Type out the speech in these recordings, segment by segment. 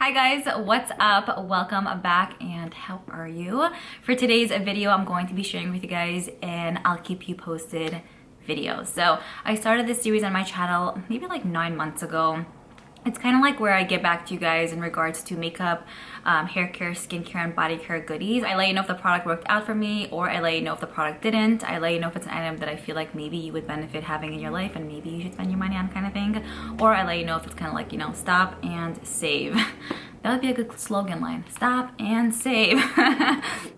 Hi guys, what's up? Welcome back and how are you? For today's video, I'm going to be sharing with you guys and I'll keep you posted videos. So I started this series on my channel maybe like 9 months ago. It's kind of like where I get back to you guys in regards to makeup, hair care, skincare, and body care goodies. I let you know if the product worked out for me, or I let you know if the product didn't. I let you know if it's an item that I feel like maybe you would benefit having in your life and maybe you should spend your money on kind of thing. Or I let you know if it's kind of like, you know, stop and save. That would be a good slogan line. Stop and save.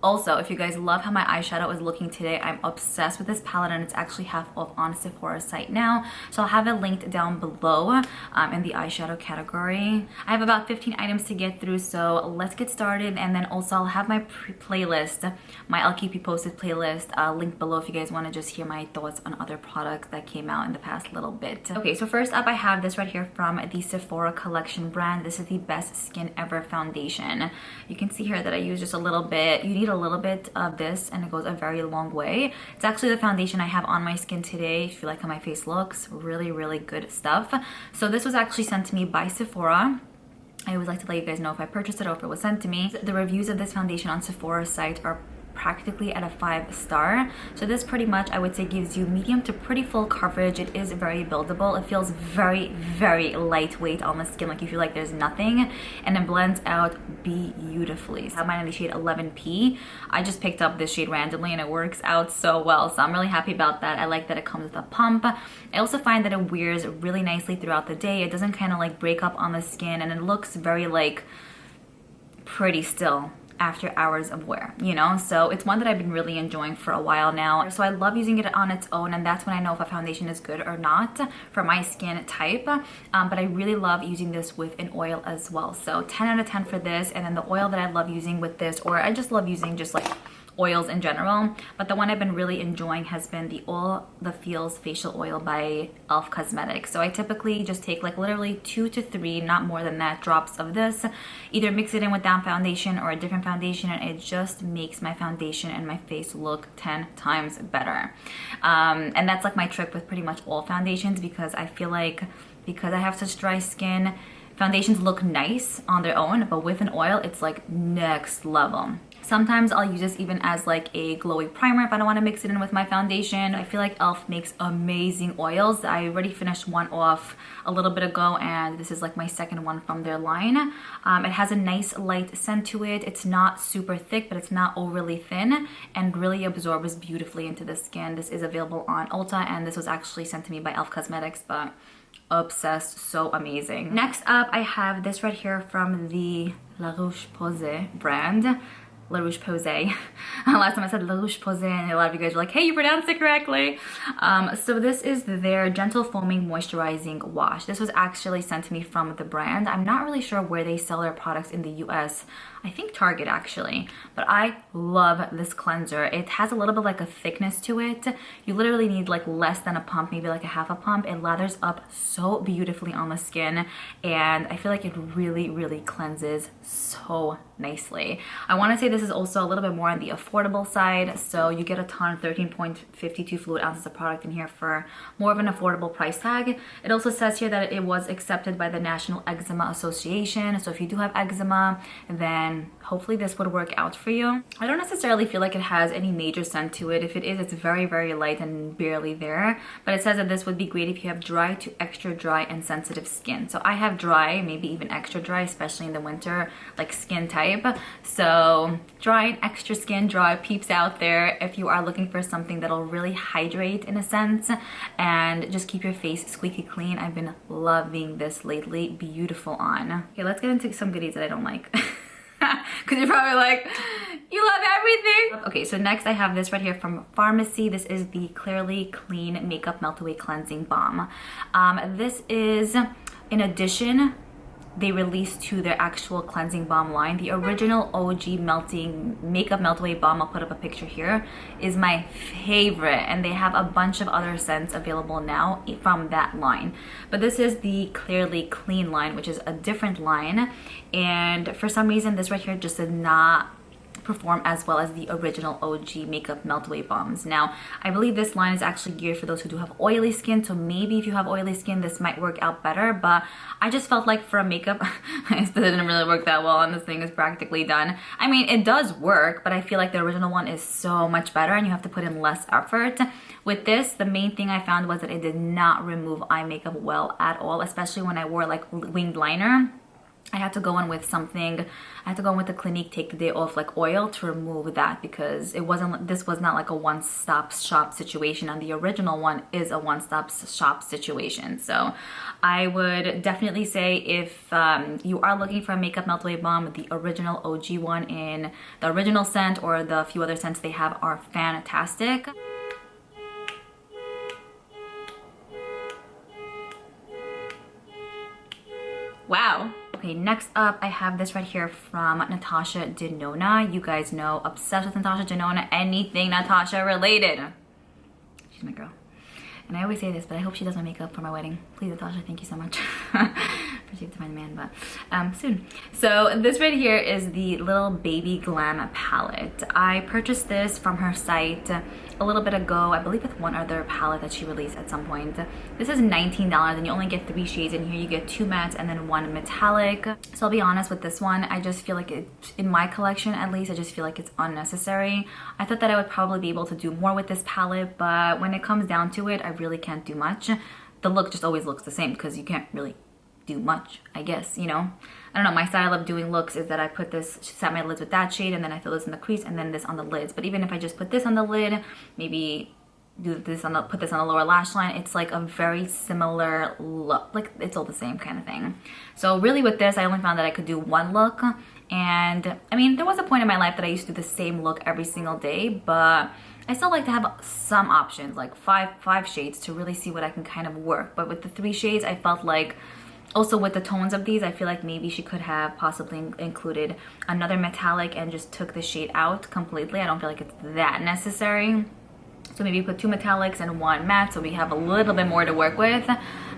Also, if you guys love how my eyeshadow is looking today, I'm obsessed with this palette and it's actually half off on Sephora's site now. So I'll have it linked down below in the eyeshadow category. I have about 15 items to get through, so let's get started. And then also I'll have my playlist, my I'll keep you posted playlist linked below if you guys want to just hear my thoughts on other products that came out in the past little bit. Okay, so first up I have this right here from the Sephora collection brand. This is the Best Skin Ever foundation. You can see here that I use just a little bit. You need a little bit of this and it goes a very long way. It's actually the foundation I have on my skin today. If you like how my face looks, really good stuff. So this was actually sent to me by Sephora. I always like to let you guys know if I purchased it or if it was sent to me. The reviews of this foundation on Sephora's site are practically at a 5-star. So this pretty much I would say gives you medium to pretty full coverage. It is very buildable. It feels very lightweight on the skin, like you feel like there's nothing, and it blends out beautifully. I have mine in the shade 11P. I just picked up this shade randomly and it works out so well, so I'm really happy about that. I like that it comes with a pump. I also find that it wears really nicely throughout the day. It doesn't kind of like break up on the skin and it looks very like pretty still after hours of wear, you know? So it's one that I've been really enjoying for a while now. So I love using it on its own, and that's when I know if a foundation is good or not for my skin type. But I really love using this with an oil as well. So 10 out of 10 for this. And then the oil that I love using with this, or I just love using just like oils in general, but the one I've been really enjoying has been the All the Feels facial oil by e.l.f. Cosmetics. So I typically just take like literally 2 to 3, not more than that, drops of this, either mix it in with that foundation or a different foundation, and it just makes my foundation and my face look 10 times better. And that's like my trick with pretty much all foundations, because I feel like because I have such dry skin, foundations look nice on their own, but with an oil it's like next level. Sometimes I'll use this even as like a glowy primer if I don't want to mix it in with my foundation. I feel like e.l.f. makes amazing oils. I already finished one off a little bit ago, and this is like my second one from their line. It has a nice light scent to it. It's not super thick, but it's not overly thin, and really absorbs beautifully into the skin. This is available on Ulta, and this was actually sent to me by e.l.f. Cosmetics, but obsessed, so amazing. Next up, I have this right here from the La Roche-Posay brand. La Roche-Posay. Last time I said La Roche-Posay and a lot of you guys are like, hey, you pronounced it correctly. So this is their Gentle Foaming Moisturizing Wash. This was actually sent to me from the brand. I'm not really sure where they sell their products in the US. I think Target actually, but I love this cleanser. It has a little bit like a thickness to it. You literally need like less than a pump, maybe like a half a pump. It lathers up so beautifully on the skin, and I feel like it really cleanses so nicely. I want to say this is also a little bit more on the affordable side, so you get a ton, 13.52 fluid ounces of product in here for more of an affordable price tag. It also says here that it was accepted by the National Eczema Association, so if you do have eczema, then hopefully this would work out for you. I don't necessarily feel like it has any major scent to it. If it is, it's very light and barely there, but it says that this would be great if you have dry to extra dry and sensitive skin. So I have dry, maybe even extra dry, especially in the winter, like skin type. So dry and extra skin, dry peeps out there if you are looking for something that'll really hydrate in a sense and just keep your face squeaky clean. I've been loving this lately. Beautiful on. Okay, let's get into some goodies that I don't like. Because you're probably like, you love everything. Okay, so next I have this right here from Pharmacy. This is the Clearly Clean Makeup Melt Away Cleansing Balm. This is in addition they released to their actual cleansing balm line. The original OG makeup melt away balm, I'll put up a picture here, is my favorite, and they have a bunch of other scents available now from that line, but this is the Clearly Clean line, which is a different line, and for some reason this right here just did not perform as well as the original OG makeup melt away balms. Now, I believe this line is actually geared for those who do have oily skin, so maybe if you have oily skin, this might work out better, but I just felt like for a makeup, it didn't really work that well, and this thing is practically done. I mean, it does work, but I feel like the original one is so much better, and you have to put in less effort. With this, the main thing I found was that it did not remove eye makeup well at all, especially when I wore like winged liner. I had to go in with something, I had to go in with the Clinique Take the Day Off like oil to remove that, because it wasn't, this was not like a one-stop shop situation, and the original one is a one-stop shop situation. So I would definitely say if you are looking for a makeup melt away balm, the original OG one in the original scent or the few other scents they have are fantastic. Wow. Okay, next up, I have this right here from Natasha Denona. You guys know, obsessed with Natasha Denona, anything Natasha related. She's my girl. And I always say this, but I hope she does my makeup for my wedding. Please, Natasha, thank you so much. Appreciate to find a man, but soon. So this right here is the Little Baby Glam palette. I purchased this from her site a little bit ago, I believe with one other palette that she released at some point. This is $19 and you only get 3 shades in here. You get 2 mattes and then 1 metallic. So I'll be honest with this one, I just feel like it, in my collection at least, I just feel like it's unnecessary. I thought that I would probably be able to do more with this palette, but when it comes down to it, I really can't do much. The look just always looks the same because you can't really do much, I guess, you know? I don't know, my style of doing looks is that I put this, set my lids with that shade, and then I fill this in the crease, and then this on the lids. But even if I just put this on the lid, maybe do this on the, put this on the lower lash line, it's like a very similar look. Like, it's all the same kind of thing. So really with this, I only found that I could do one look. And I mean, there was a point in my life that I used to do the same look every single day, but I still like to have some options, like five shades to really see what I can kind of work. But with the 3 shades, I felt like, also with the tones of these, I feel like maybe she could have possibly included another metallic and just took the shade out completely. I don't feel like it's that necessary. So maybe put 2 metallics and 1 matte so we have a little bit more to work with.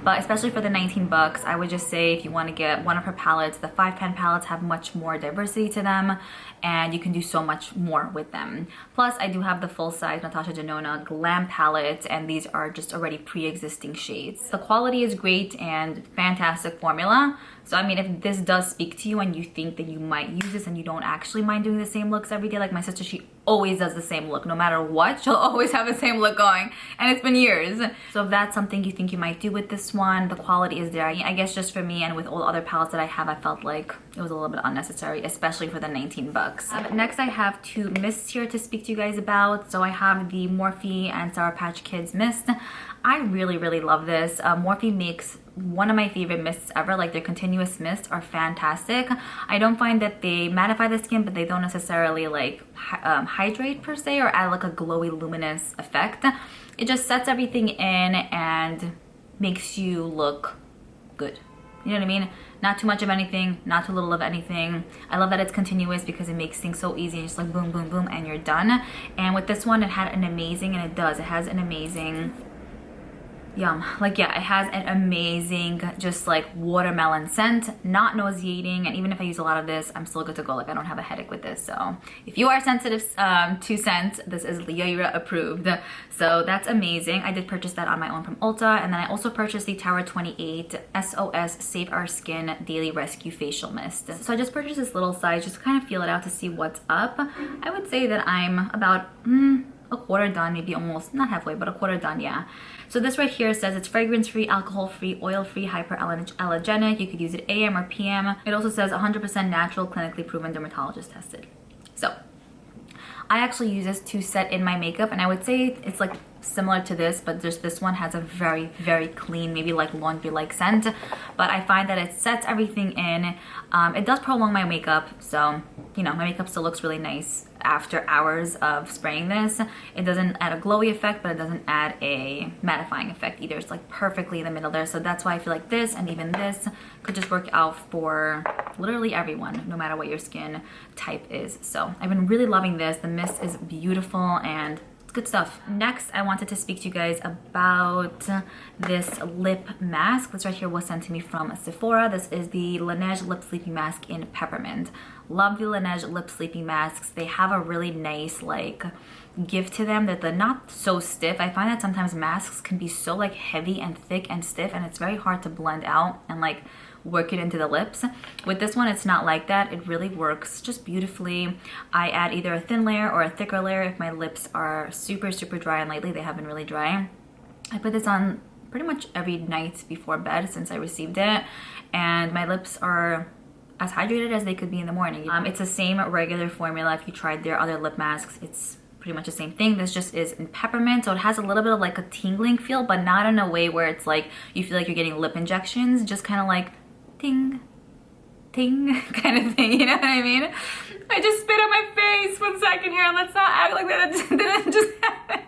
But especially for the 19 bucks, I would just say if you want to get one of her palettes, the 5 pan palettes have much more diversity to them and you can do so much more with them. Plus, I do have the full-size Natasha Denona Glam palette, and these are just already pre-existing shades. The quality is great and fantastic formula. So I mean, if this does speak to you and you think that you might use this and you don't actually mind doing the same looks every day, like my sister, she always does the same look. No matter what, she'll always have the same look going, and it's been years. So if that's something you think you might do with this one, the quality is there. I guess just for me and with all the other palettes that I have, I felt like it was a little bit unnecessary, especially for the 19 bucks. Next, I have 2 mists here to speak to you guys about. So I have the Morphe and Sour Patch Kids mist. I really love this. Morphe makes one of my favorite mists ever. Like, their continuous mists are fantastic. I don't find that they mattify the skin, but they don't necessarily like hydrate per se or add like a glowy luminous effect. It just sets everything in and makes you look good. You know what I mean? Not too much of anything, not too little of anything. I love that it's continuous because it makes things so easy. It's just like boom, boom, boom, and you're done. And with this one, it had an amazing, and it does, it has an amazing, like, yeah, it has an amazing just like watermelon scent, not nauseating, and even if I use a lot of this, I'm still good to go. Like, I don't have a headache with this. So if you are sensitive to scent, this is Liora approved. So that's amazing. I did purchase that on my own from Ulta, and then I also purchased the Tower 28 SOS Save Our Skin Daily Rescue Facial Mist. So I just purchased this little size just to kind of feel it out to see what's up. I would say that I'm about a quarter done, maybe almost, not halfway, but a quarter done, yeah. So this right here says it's fragrance-free, alcohol-free, oil-free, hyperallergenic. You could use it AM or PM. It also says 100% natural, clinically proven, dermatologist tested. So I actually use this to set in my makeup, and I would say it's like similar to this, but just this one has a very clean, maybe like laundry-like scent. But I find that it sets everything in. It does prolong my makeup, so you know, my makeup still looks really nice after hours of spraying this. It doesn't add a glowy effect, but it doesn't add a mattifying effect either. It's like perfectly in the middle there. So that's why I feel like this and even this could just work out for literally everyone, no matter what your skin type is. So I've been really loving this. The mist is beautiful and it's good stuff. Next, I wanted to speak to you guys about this lip mask. This right here was sent to me from Sephora. This is the Laneige Lip Sleeping Mask in Peppermint. Love the Laneige Lip Sleeping Masks. They have a really nice like give to them that they're not so stiff. I find that sometimes masks can be so like heavy and thick and stiff, and it's very hard to blend out and like work it into the lips. With this one, it's not like that. It really works just beautifully. I add either a thin layer or a thicker layer if my lips are super dry, and lately they have been really dry. I put this on pretty much every night before bed since I received it, and my lips are as hydrated as they could be in the morning. It's the same regular formula. If you tried their other lip masks, it's pretty much the same thing. This just is in peppermint, so it has a little bit of like a tingling feel, but not in a way where it's like you feel like you're getting lip injections, just kind of like ting ting kind of thing, you know what I mean? I just spit on my face. 1 second here, let's not act like that didn't just happen.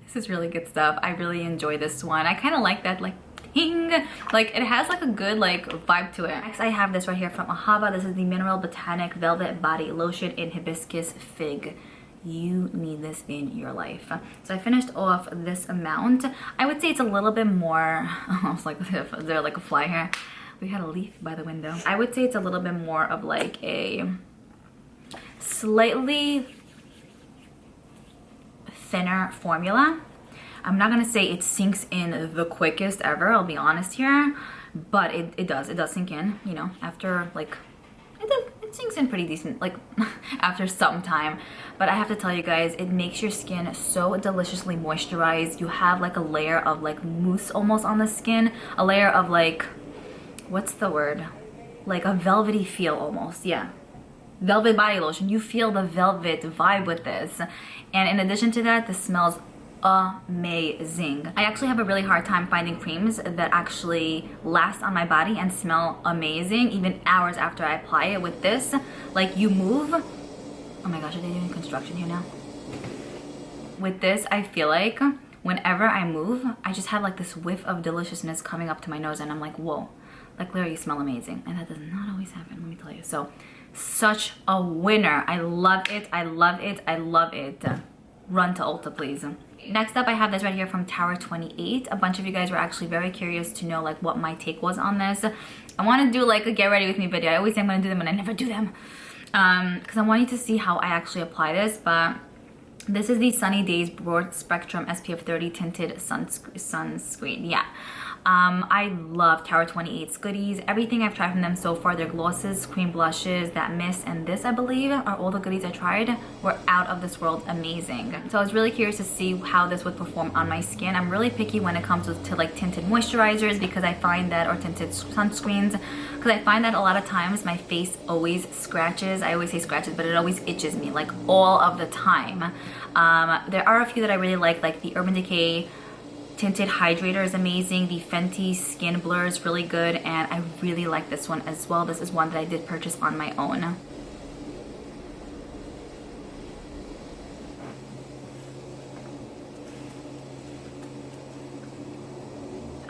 This is really good stuff. I really enjoy this one. I kind of like that like ting, like it has like a good like vibe to it. Next, I have this right here from Ahava. This is the Mineral Botanic Velvet Body Lotion in Hibiscus Fig. You need this in your life. So I finished off this amount. I would say it's a little bit more, almost like they're like a fly here. We had a leaf by the window. I would say it's a little bit more of like a slightly thinner formula. I'm not gonna say it sinks in the quickest ever, I'll be honest here, but it does sink in, you know, after like, it sinks in pretty decent, like after some time. But I have to tell you guys, it makes your skin so deliciously moisturized. You have like a layer of like mousse almost on the skin, a layer of like, what's the word? Like a velvety feel almost, yeah. Velvet body lotion. You feel the velvet vibe with this. And in addition to that, this smells amazing. I actually have a really hard time finding creams that actually last on my body and smell amazing even hours after I apply it. With this, like you move. Oh my gosh, are they doing construction here now? With this, I feel like whenever I move, I just have like this whiff of deliciousness coming up to my nose, and I'm like, whoa, like Liora, you smell amazing. And that does not always happen, let me tell you. So such a winner. I love it. I love it. I love it. Run to Ulta, please. Next up, I have this right here from Tower 28. A bunch of you guys were actually very curious to know like what my take was on this. I want to do like a get ready with me video. I always say I'm going to do them and I never do them. Because I want you to see how I actually apply this. But this is the Sunny Days Broad Spectrum SPF 30 Tinted Sunscreen. Yeah. I love Tower 28's goodies. Everything I've tried from them so far, their glosses, cream blushes, that mist, and this, I believe, are all the goodies I tried, were out of this world amazing. So I was really curious to see how this would perform on my skin. I'm really picky when it comes to like tinted moisturizers, because I find that, or tinted sunscreens, because I find that a lot of times my face always scratches. I always say scratches, but it always itches me like all of the time. There are a few that I really like the Urban Decay Tinted Hydrator is amazing. The Fenty Skin Blur is really good, and I really like this one as well. This is one that I did purchase on my own.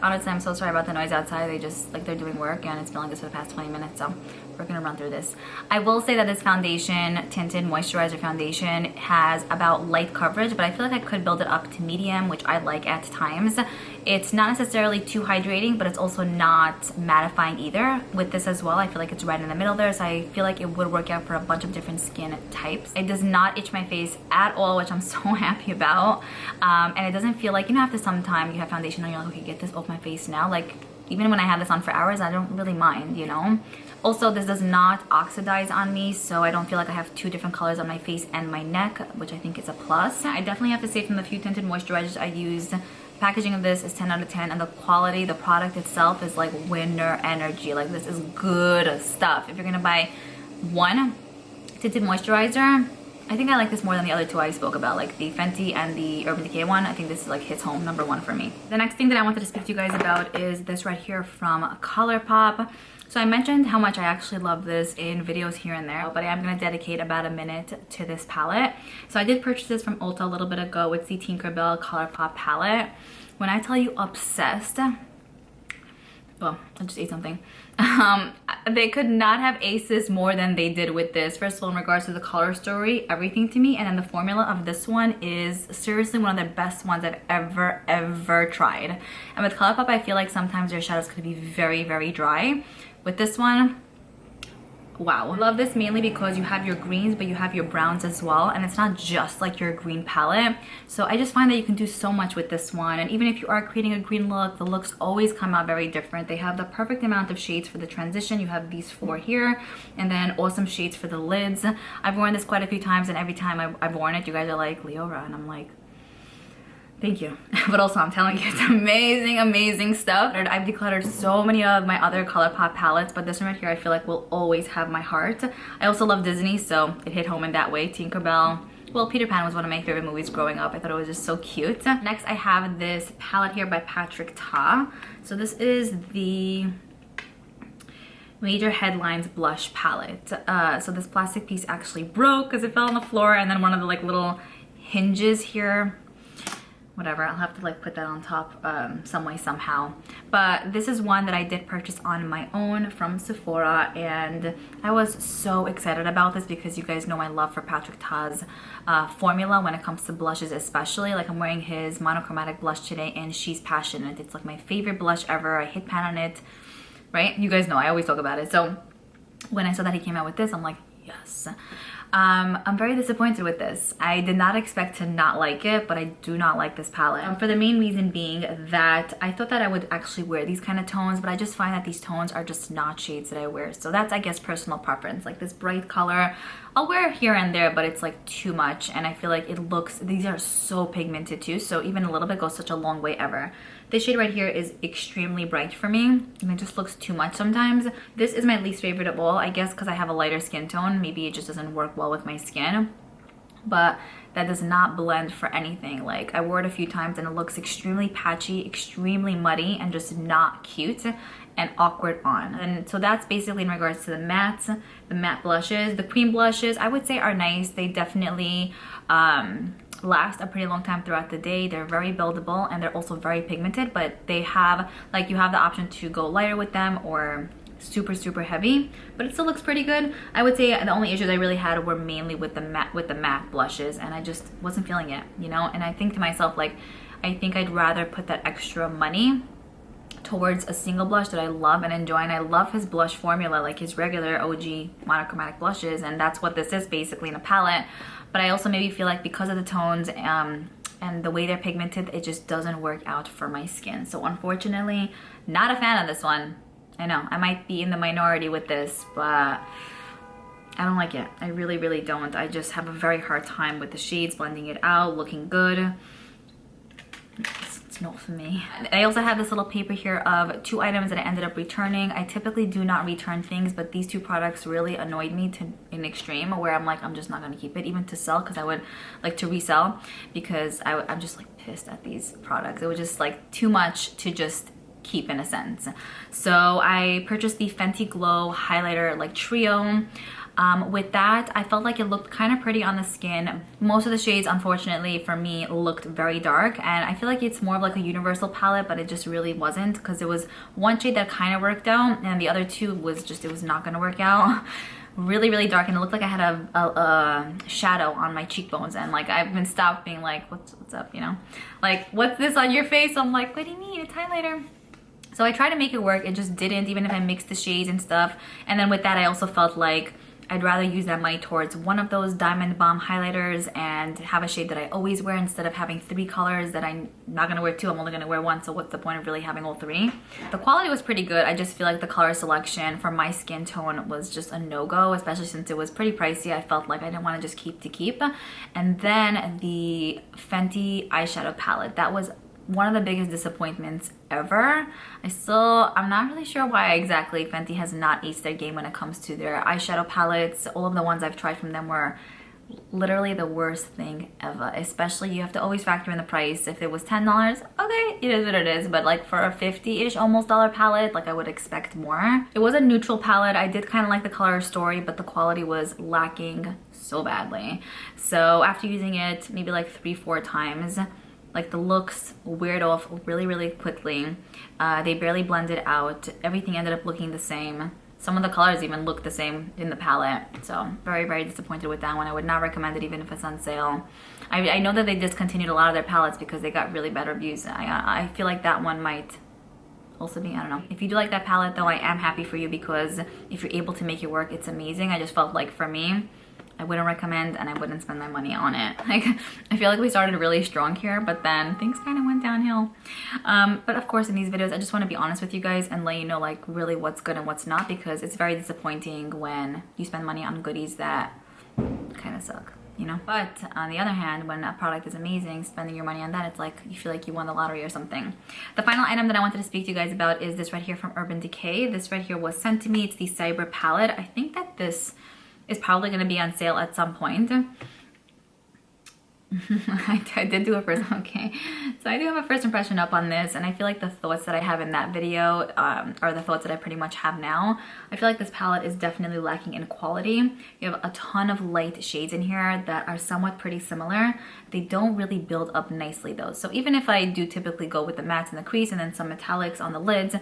Honestly, I'm so sorry about the noise outside. They just, like, they're doing work and it's been like this for the past 20 minutes, so we're gonna run through this. I will say that this foundation, tinted moisturizer foundation, has about light coverage, but I feel like I could build it up to medium, which I like at times. It's not necessarily too hydrating, but it's also not mattifying either. With this as well, I feel like it's right in the middle there, so I feel like it would work out for a bunch of different skin types. It does not itch my face at all, which I'm so happy about. And it doesn't feel like, you know, after some time you have foundation on, you're like, okay, get this off my face now. Like, even when I have this on for hours, I don't really mind, you know. Also, this does not oxidize on me, so I don't feel like I have two different colors on my face and my neck, which I think is a plus. I definitely have to say, from the few tinted moisturizers I used, packaging of this is 10 out of 10, and the quality, the product itself is like winner energy. Like, this is good stuff. If you're gonna buy one tinted moisturizer, I think I like this more than the other two I spoke about, like the Fenty and the Urban Decay one. I think this is like hits home #1 for me. The next thing that I wanted to speak to you guys about is this right here from Colourpop. So I mentioned how much I actually love this in videos here and there, but I am going to dedicate about a minute to this palette. So I did purchase this from Ulta a little bit ago. It's the Tinkerbell Colourpop palette. When I tell you obsessed, well, I just ate something. They could not have aced this more than they did with this. First of all, in regards to the color story, everything to me, and then the formula of this one is seriously one of the best ones I've ever tried. And with Colourpop, I feel like sometimes their shadows could be very dry. With this one, wow. I love this mainly because you have your greens, but you have your browns as well, and it's not just like your green palette. So I just find that you can do so much with this one, and even if you are creating a green look, the looks always come out very different. They have the perfect amount of shades for the transition. You have these 4 here, and then awesome shades for the lids. I've worn this quite a few times, and every time I've worn it, you guys are like, Liora, and I'm like, thank you. But also, I'm telling you, it's amazing stuff. I've decluttered so many of my other Colourpop palettes, but this one right here I feel like will always have my heart. I also love Disney, so it hit home in that way. Tinkerbell. Well, Peter Pan was one of my favorite movies growing up. I thought it was just so cute. Next, I have this palette here by Patrick Ta. So this is the Major Headlines Blush palette. So this plastic piece actually broke because it fell on the floor, and then one of the like little hinges here, whatever, I'll have to like put that on top some way somehow. But this is one that I did purchase on my own from Sephora, and I was so excited about this because you guys know my love for Patrick Ta's formula when it comes to blushes, especially. Like, I'm wearing his monochromatic blush today, and She's Passionate. It's like my favorite blush ever. I hit pan on it, right? You guys know I always talk about it. So when I saw that he came out with this, I'm like, yes. I'm very disappointed with this. I did not expect to not like it, but I do not like this palette. For the main reason being that I thought that I would actually wear these kind of tones, but I just find that these tones are just not shades that I wear. So that's, I guess, personal preference. Like this bright color, I'll wear it here and there, but it's like too much, and I feel like it looks, these are so pigmented too, so even a little bit goes such a long way ever. This shade right here is extremely bright for me, and it just looks too much sometimes. This is my least favorite of all, I guess because I have a lighter skin tone. Maybe it just doesn't work well with my skin, but that does not blend for anything. Like, I wore it a few times and it looks extremely patchy, extremely muddy, and just not cute and awkward on. And so that's basically in regards to the matte blushes. The cream blushes, I would say, are nice. They definitely last a pretty long time throughout the day. They're very buildable, and they're also very pigmented, but they have, like, you have the option to go lighter with them or super heavy, but it still looks pretty good. I would say the only issues I really had were mainly with the matte blushes, and I just wasn't feeling it, you know. And I think to myself, like, I think I'd rather put that extra money towards a single blush that I love and enjoy. And I love his blush formula, like his regular OG monochromatic blushes, and that's what this is basically in a palette. But I also maybe feel like because of the tones and the way they're pigmented, it just doesn't work out for my skin. So unfortunately, not a fan of this one. I know I might be in the minority with this, but I don't like it. I really don't. I just have a very hard time with the shades, blending it out, looking good. It's not for me. I also have this little paper here of 2 items that I ended up returning. I typically do not return things, but these 2 products really annoyed me to an extreme where I'm like, I'm just not gonna keep it even to sell, because I would like to resell, because I'm just like pissed at these products. It was just like too much to just keep in a sense. So I purchased the Fenty Glow highlighter like trio. With that, I felt like it looked kind of pretty on the skin. Most of the shades, unfortunately for me, looked very dark, and I feel like it's more of like a universal palette, but it just really wasn't, because there was one shade that kind of worked out, and the other 2 was just, it was not gonna work out. Really dark, and it looked like I had a shadow on my cheekbones, and like I've been stopped being like, what's up, you know? Like, what's this on your face? I'm like, what do you mean? It's highlighter. So I tried to make it work, it just didn't, even if I mixed the shades and stuff. And then with that, I also felt like I'd rather use that money towards one of those Diamond Bomb highlighters and have a shade that I always wear, instead of having 3 colors that I'm not gonna wear 2, I'm only gonna wear 1, so what's the point of really having all 3? The quality was pretty good. I just feel like the color selection for my skin tone was just a no-go, especially since it was pretty pricey. I felt like I didn't want to just keep to keep. And then the Fenty eyeshadow palette, that was one of the biggest disappointments ever. I'm not really sure why exactly Fenty has not aced their game when it comes to their eyeshadow palettes. All of the ones I've tried from them were literally the worst thing ever. Especially, you have to always factor in the price. If it was $10, okay, it is what it is. But like for a 50-ish almost dollar palette, like I would expect more. It was a neutral palette. I did kind of like the color story, but the quality was lacking so badly. So after using it maybe like 3-4 times, Like the looks weared off really, really quickly. They barely blended out. Everything ended up looking the same. Some of the colors even look the same in the palette. So very, very disappointed with that one. I would not recommend it even if it's on sale. I know that they discontinued a lot of their palettes because they got really bad reviews. I feel like that one might also be, I don't know. If you do like that palette though, I am happy for you because if you're able to make it work, it's amazing. I just felt like for me, I wouldn't recommend and I wouldn't spend my money on it. Like, I feel like we started really strong here, but then things kind of went downhill. But of course in these videos, I just want to be honest with you guys and let you know like really what's good and what's not, because it's very disappointing when you spend money on goodies that kind of suck, you know? But on the other hand, when a product is amazing, spending your money on that, it's like you feel like you won the lottery or something. The final item that I wanted to speak to you guys about is this right here from Urban Decay. This right here was sent to me. It's the Cyber palette. I think that this is probably going to be on sale at some point. I did do a first, okay. So I do have a first impression up on this, and I feel like the thoughts that I have in that video are the thoughts that I pretty much have now. I feel like this palette is definitely lacking in quality. You have a ton of light shades in here that are somewhat pretty similar. They don't really build up nicely though. So even if I do typically go with the mattes in the crease and then some metallics on the lids,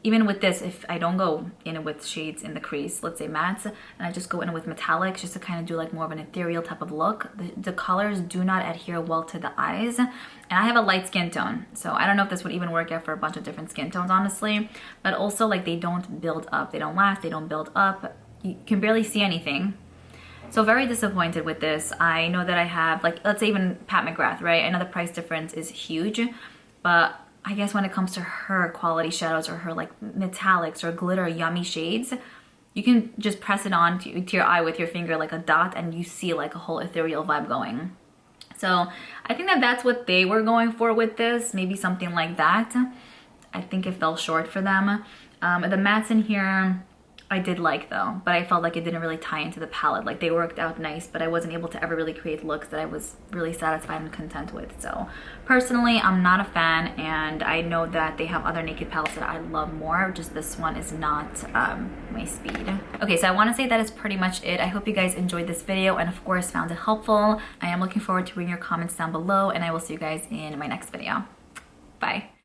even with this, if I don't go in with shades in the crease, let's say mattes, and I just go in with metallics just to kind of do like more of an ethereal type of look, the colors do not adhere well to the eyes. And I have a light skin tone, so I don't know if this would even work out for a bunch of different skin tones, honestly. But also, like, they don't build up. They don't last, they don't build up. You can barely see anything. So very disappointed with this. I know that I have, like, let's say even Pat McGrath, right? I know the price difference is huge, but I guess when it comes to her quality shadows or her like metallics or glitter yummy shades, you can just press it on to your eye with your finger like a dot and you see like a whole ethereal vibe going. So I think that that's what they were going for with this, maybe something like that. I think it fell short for them. The mattes in here I did like though, but I felt like it didn't really tie into the palette. Like they worked out nice, but I wasn't able to ever really create looks that I was really satisfied and content with. So personally, I'm not a fan, and I know that they have other naked palettes that I love more. Just this one is not my speed. Okay, so I want to say that is pretty much it. I hope you guys enjoyed this video and of course found it helpful. I am looking forward to reading your comments down below, and I will see you guys in my next video. Bye.